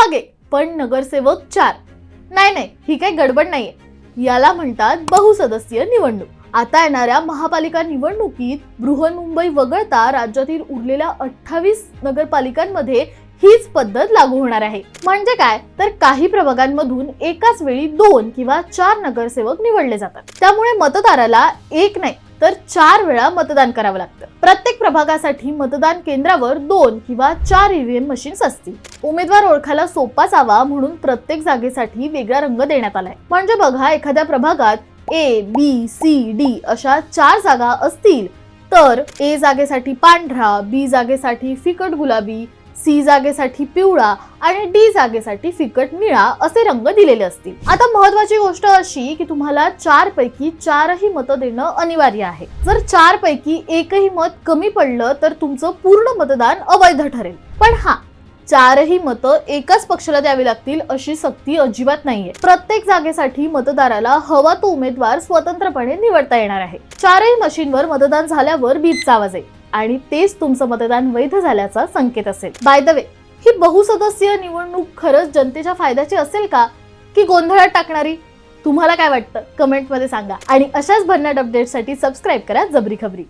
भागे पण नगरसेवक 4. नाही, ही काही गडबड नाहीये. याला म्हणतात बहुसदस्यीय निवडणूक. आता येणाऱ्या महापालिका निवडणुकीत बृहन्मुंबई वगळता राज्यातील उरलेल्या 28 नगरपालिकांमध्ये हीच पद्धत लागू होणार आहे. म्हणजे काय तर काही प्रभागांमधून एकाच वेळी 2 किंवा 4 नगरसेवक निवडले जातात. त्यामुळे मतदाराला एक नाही तर 4 वेळा मतदान करावं लागतं. प्रत्येक प्रभागासाठी मतदान केंद्रावर 2 किंवा 4 ईव्हीएम मशीन्स असतील. उमेदवार ओळखायला सोपा जावा म्हणून प्रत्येक जागेसाठी वेगळा रंग देण्यात आलाय. म्हणजे बघा, एखाद्या प्रभागात A, B, C, D अशा 4 जागा असतील तर A जागेसाठी पांढरा, B जागेसाठी फिकट गुलाबी, C जागेसाठी पिवळा आणि D जागेसाठी फिकट निळा असे रंग दिलेले असतील. आता महत्त्वाची गोष्ट अशी की तुम्हाला 4 पैकी 4ही मतं देणं अनिवार्य आहे. जर 4 पैकी एकही मत कमी पडलं तर तुमचं पूर्ण मतदान अवैध ठरेल. पण हा 4ही मतं एकाच पक्षाला द्यावी लागतील अशी सक्ती अजिबात नाहीये. प्रत्येक जागेसाठी मतदाराला हवा तो उमेदवार स्वतंत्रपणे निवडता येणार आहे. 4ही मशीनवर मतदान झाल्यावर बीपचा आवाज येईल आणि तेच तुमचं मतदान वैध झाल्याचा संकेत असेल. बाय द वे, ही बहुसदस्यीय निवडणूक खरंच जनतेच्या फायद्याची असेल का की गोंधळात टाकणारी? तुम्हाला काय वाटतं कमेंटमध्ये सांगा आणि अशाच भन्नाट अपडेट्ससाठी सबस्क्राईब करा जबरी खबरी.